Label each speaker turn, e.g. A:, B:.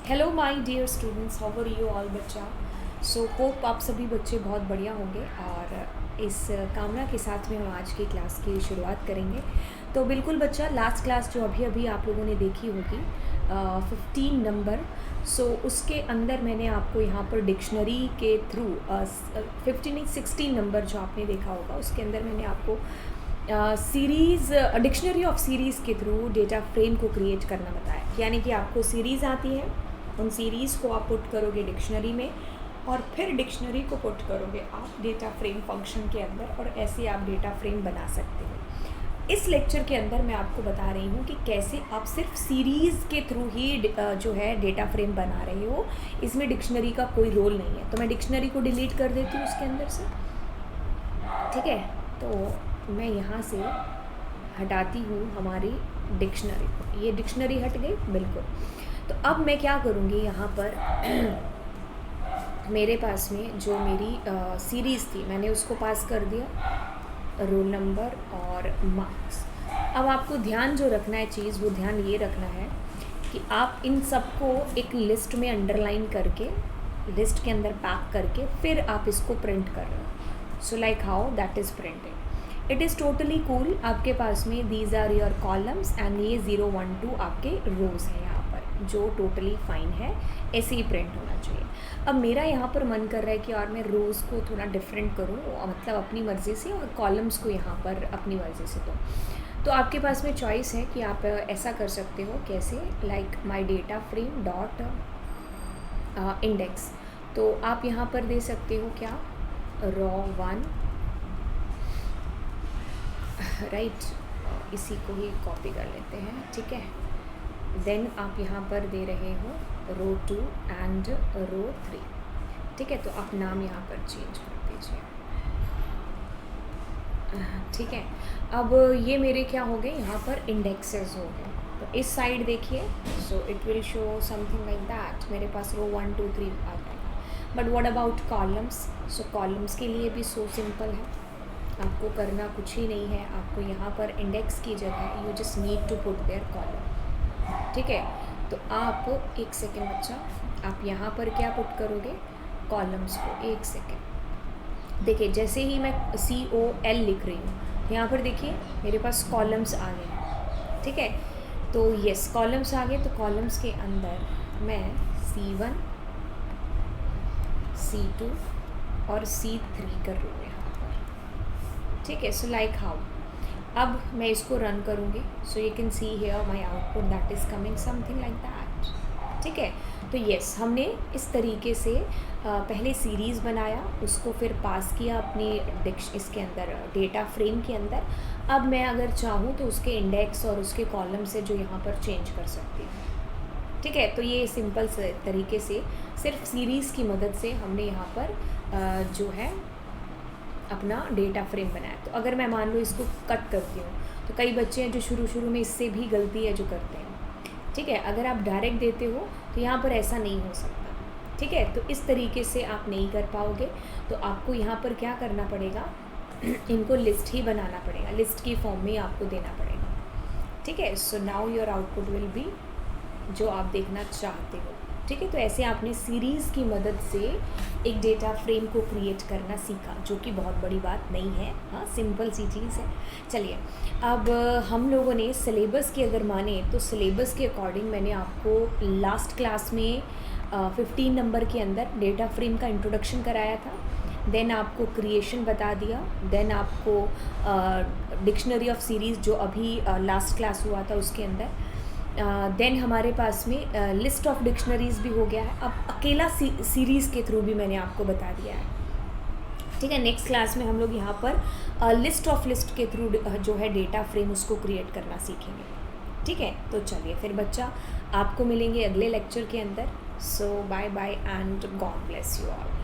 A: Hello my dear students, how are you all बच्चा। So hope आप सभी बच्चे बहुत बढ़िया होंगे और इस कामना के साथ में हम आज की क्लास की शुरुआत करेंगे। तो बिल्कुल बच्चा, लास्ट क्लास जो अभी अभी आप लोगों ने देखी होगी 15 नंबर, सो उसके अंदर मैंने आपको यहाँ पर डिक्शनरी के थ्रू 16 नंबर जो आपने देखा होगा उसके अंदर मैंने आपको सीरीज़ डिक्शनरी ऑफ सीरीज़ के थ्रू डेटा फ्रेम को क्रिएट करना बताया। यानी कि आपको सीरीज़ आती है, उन सीरीज़ को आप पुट करोगे डिक्शनरी में और फिर डिक्शनरी को पुट करोगे आप डेटा फ्रेम फंक्शन के अंदर और ऐसे आप डेटा फ्रेम बना सकते हो। इस लेक्चर के अंदर मैं आपको बता रही हूँ कि कैसे आप सिर्फ सीरीज़ के थ्रू ही जो है डेटा फ्रेम बना रहे हो। इसमें डिक्शनरी का कोई रोल नहीं है, तो मैं डिक्शनरी को डिलीट कर देती हूँ उसके अंदर से। ठीक है, तो मैं यहाँ से हटाती हूँ हमारी डिक्शनरी को। ये डिक्शनरी हट गई बिल्कुल। तो अब मैं क्या करूँगी, यहाँ पर मेरे पास में जो मेरी सीरीज़ थी मैंने उसको पास कर दिया, रोल नंबर और मार्क्स। अब आपको ध्यान जो रखना है चीज़, वो ध्यान ये रखना है कि आप इन सबको एक लिस्ट में अंडरलाइन करके, लिस्ट के अंदर पैक करके फिर आप इसको प्रिंट कर रहे हो। So like how that is printing, it is totally cool. आपके पास में these are your columns and ये 0 1 2 आपके रोज़ हैं यहाँ पर, जो टोटली फाइन है, ऐसे ही प्रिंट होना चाहिए। अब मेरा यहाँ पर मन कर रहा है कि और मैं रोज़ को थोड़ा डिफरेंट करूँ, मतलब अपनी मर्ज़ी से, और कॉलम्स को यहाँ पर अपनी मर्ज़ी से। तो आपके पास में चॉइस है कि आप ऐसा कर सकते हो। कैसे? Like my data frame dot index. तो आप यहाँ पर दे सकते हो क्या, रॉ 1, राइट। इसी को ही कॉपी कर लेते हैं, ठीक है। देन आप यहाँ पर दे रहे हो रो 2 एंड रो 3, ठीक है। तो आप नाम यहाँ पर चेंज कर दीजिए, ठीक है। अब ये मेरे क्या हो गए, यहाँ पर इंडेक्सेस हो गए। तो इस साइड देखिए, so it will show something like that. मेरे पास रो 1 2 3 आ जाएगा। But what about columns? So columns के लिए भी सो सिंपल है, आपको करना कुछ ही नहीं है। आपको यहाँ पर इंडेक्स की जगह you just need to put their column, ठीक है। तो आप एक सेकेंड बच्चा, आप यहाँ पर क्या पुट करोगे, कॉलम्स को। एक सेकेंड देखिए, जैसे ही मैं COL लिख रही हूँ, यहाँ पर देखिए मेरे पास कॉलम्स आ गए, ठीक है। तो यस, कॉलम्स आ गए। तो कॉलम्स के अंदर मैं C1 C2 और C3 कर रही हूँ यहाँ पर, ठीक है। सो लाइक हाउ, अब मैं इसको रन करूँगी। So you can see here my output that is coming something like that, ठीक है। तो येस, हमने इस तरीके से पहले सीरीज़ बनाया, उसको फिर पास किया अपनी इसके अंदर, डेटा फ्रेम के अंदर। अब मैं अगर चाहूँ तो उसके इंडेक्स और उसके कॉलम से जो यहाँ पर चेंज कर सकती हूँ, ठीक है। तो ये सिंपल से तरीके से सिर्फ सीरीज़ की मदद से हमने यहाँ पर जो है अपना डेटा फ्रेम बनाया। तो अगर मैं मान लो इसको कट करती हूँ, तो कई बच्चे हैं जो शुरू में इससे भी गलती है जो करते हैं, ठीक है। अगर आप डायरेक्ट देते हो तो यहाँ पर ऐसा नहीं हो सकता, ठीक है। तो इस तरीके से आप नहीं कर पाओगे। तो आपको यहाँ पर क्या करना पड़ेगा, इनको लिस्ट ही बनाना पड़ेगा, लिस्ट की फॉर्म में आपको देना पड़ेगा, ठीक है। So now your output will be जो आप देखना चाहते हो, ठीक है। तो ऐसे आपने सीरीज़ की मदद से एक डेटा फ्रेम को क्रिएट करना सीखा, जो कि बहुत बड़ी बात नहीं है, हाँ, सिंपल सी चीज़ है। चलिए, अब हम लोगों ने सिलेबस की अगर माने तो सिलेबस के अकॉर्डिंग मैंने आपको लास्ट क्लास में 15 नंबर के अंदर डेटा फ्रेम का इंट्रोडक्शन कराया था। देन आपको क्रिएशन बता दिया। देन आपको डिक्शनरी ऑफ सीरीज़ जो अभी लास्ट क्लास हुआ था उसके अंदर। देन हमारे पास में लिस्ट ऑफ डिक्शनरीज़ भी हो गया है। अब अकेला सीरीज़ के थ्रू भी मैंने आपको बता दिया है, ठीक है। नेक्स्ट क्लास में हम लोग यहाँ पर लिस्ट ऑफ लिस्ट के थ्रू जो है डेटा फ्रेम उसको क्रिएट करना सीखेंगे, ठीक है। तो चलिए फिर बच्चा, आपको मिलेंगे अगले लेक्चर के अंदर। So bye bye and God bless you all.